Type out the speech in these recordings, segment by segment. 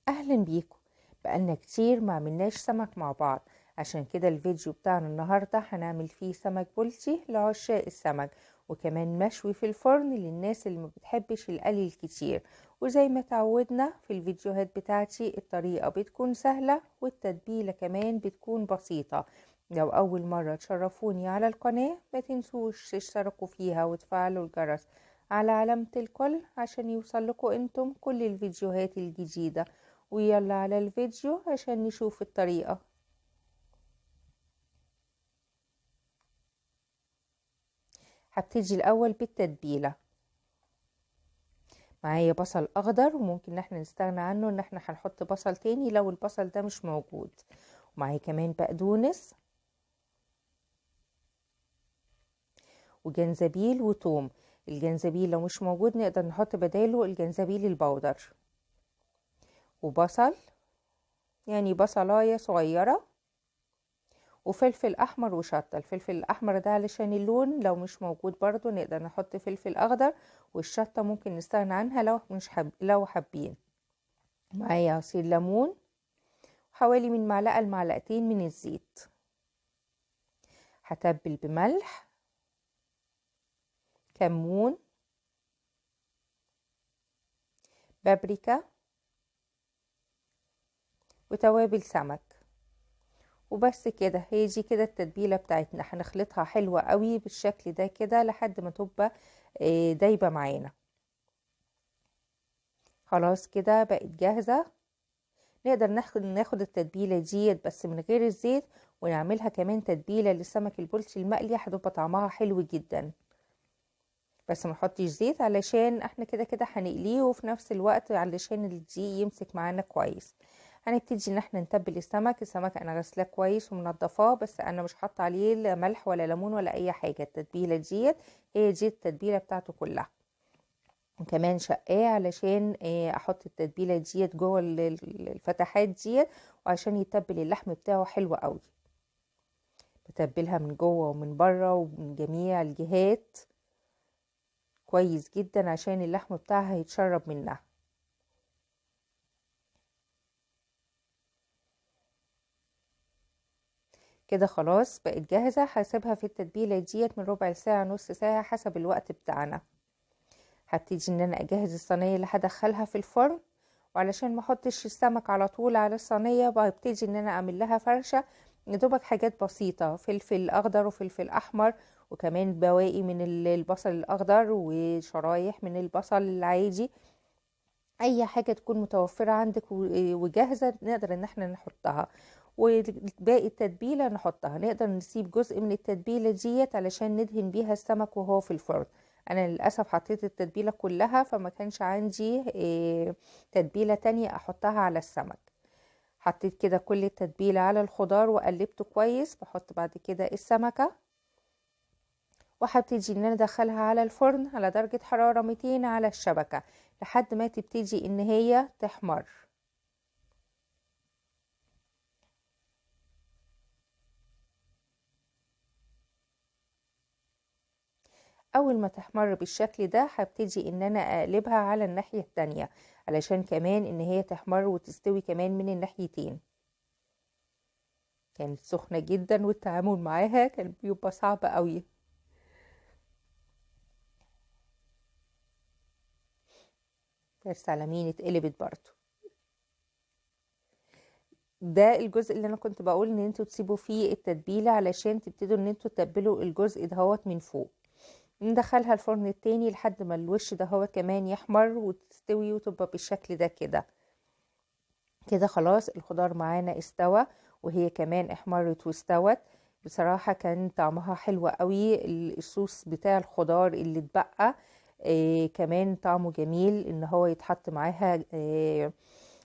اهلا بيكم. بقالنا كتير ما عملناش سمك مع بعض، عشان كده الفيديو بتاعنا النهاردة هنعمل فيه سمك بلطي لعشاق السمك، وكمان مشوي في الفرن للناس اللي ما بتحبش القلي الكتير. وزي ما تعودنا في الفيديوهات بتاعتي الطريقة بتكون سهلة والتتبيلة كمان بتكون بسيطة. لو أول مرة تشرفوني على القناة ما تنسوش تشتركوا فيها وتفعلوا الجرس على علامة الكل عشان يوصل لكم انتم كل الفيديوهات الجديدة. ويلا على الفيديو عشان نشوف الطريقة. هبتدي الأول بالتتبيلة. معايا بصل أخضر، وممكن ان احنا نستغنى عنه ان احنا هنحط بصل تاني لو البصل ده مش موجود. ومعايا كمان بقدونس وجنزبيل وتوم. الجنزبيل لو مش موجود نقدر نحط بداله الجنزبيل البودر. وبصل، يعني بصلاية صغيرة، وفلفل احمر وشطه. الفلفل الاحمر ده علشان اللون، لو مش موجود برضو نقدر نحط فلفل اخضر. والشطه ممكن نستغنى عنها لو حابين. معايا عصير ليمون، حوالي من معلقه لمعلقتين من الزيت. هتبل بملح، كمون، بابريكا، وتوابل سمك. وبس كده، هي دي كده التتبيله بتاعتنا. هنخلطها حلوه قوي بالشكل ده كده لحد ما تبقى دايبه معانا. خلاص كده بقت جاهزه. نقدر ناخد التتبيله ديت بس من غير الزيت، ونعملها كمان تتبيله للسمك البلطي المقلي، هتبقى طعمها حلو جدا. بس ما نحطش زيت علشان احنا كده كده هنقليه، وفي نفس الوقت علشان الدقيق يمسك معانا كويس. هنبتدي ان احنا نتبل السمك انا غسلاه كويس ومنضفاه، بس انا مش حاطه عليه لا ملح ولا ليمون ولا اي حاجه. التتبيله ديت هي دي التتبيله بتاعته كلها. وكمان شقاه علشان احط التتبيله ديت جوه الفتحات ديت، وعشان يتبل اللحم بتاعه حلو قوي. بتبلها من جوه ومن بره ومن جميع الجهات كويس جدا عشان اللحم بتاعها يتشرب منها. كده خلاص بقت جاهزه. هسيبها في التتبيله ديت من ربع ساعه نص ساعه حسب الوقت بتاعنا. هبتدي ان انا اجهز الصينيه اللي هدخلها في الفرن. وعلشان ما احطش السمك على طول على الصينيه، ببتدي ان انا اعمل لها فرشه يدوبك حاجات بسيطه، فلفل اخضر وفلفل احمر، وكمان بواقي من البصل الاخضر وشرايح من البصل العادي. اي حاجه تكون متوفره عندك وجاهزه نقدر ان احنا نحطها. وباقي التتبيله نحطها. نقدر نسيب جزء من التتبيله ديت علشان ندهن بيها السمك وهو في الفرن. انا للاسف حطيت التتبيله كلها، فما كانش عندي تتبيله تانية احطها على السمك. حطيت كده كل التتبيله على الخضار وقلبته كويس. بحط بعد كده السمكه، وهبتدي ان انا ادخلها على الفرن على درجة حرارة 200 على الشبكة لحد ما تبتدي ان هي تحمر. اول ما تحمر بالشكل ده هبتدي ان انا اقلبها على الناحية التانية، علشان كمان ان هي تحمر وتستوي كمان من الناحيتين. كانت سخنة جدا والتعامل معاها كان بيبقى صعب قوي. بس على مين اتقلبت برضو. ده الجزء اللي انا كنت بقول ان انتوا تسيبوا فيه التتبيلة علشان تبتدوا ان انتوا تتبلوا الجزء دهوت من فوق. ندخلها الفرن التاني لحد ما الوش ده هو كمان يحمر وتستوي وتبقى بالشكل ده كده. كده خلاص الخضار معانا استوى، وهي كمان احمرت واستوت. بصراحة كان طعمها حلو قوي. الصوص بتاع الخضار اللي اتبقى كمان طعمه جميل ان هو يتحط معاها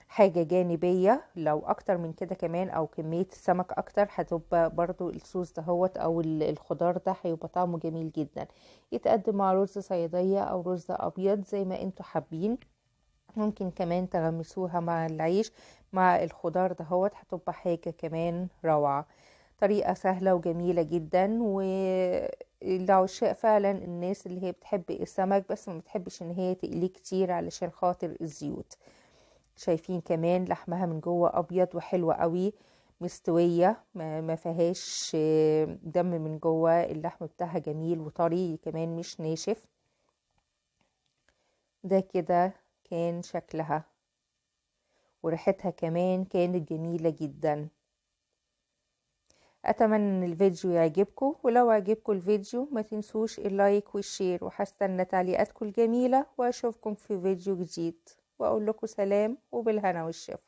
حاجة جانبية. لو اكتر من كده كمان او كمية السمك اكتر هتبقى برضو الصوص دهوت او الخضار ده هيبقى طعمه جميل جدا. يتقدم مع رز صيادية او رز ابيض زي ما انتوا حابين. ممكن كمان تغمسوها مع العيش مع الخضار دهوت هتبقى حاجة كمان روعة. طريقة سهلة وجميلة جدا، والعشاق فعلا الناس اللي هي بتحب السمك بس ما بتحبش ان هي تقليه كتير علشان خاطر الزيوت. شايفين كمان لحمها من جوه ابيض وحلوة قوي، مستوية، ما فيهاش دم من جوه. اللحم بتاعها جميل وطري كمان، مش ناشف. ده كده كان شكلها، وريحتها كمان كانت جميلة جدا. اتمنى ان الفيديو يعجبكم، ولو عجبكم الفيديو ما تنسوش اللايك والشير، وهستنى تعليقاتكم الجميلة، واشوفكم في فيديو جديد، واقول لكم سلام وبالهنا والشفا.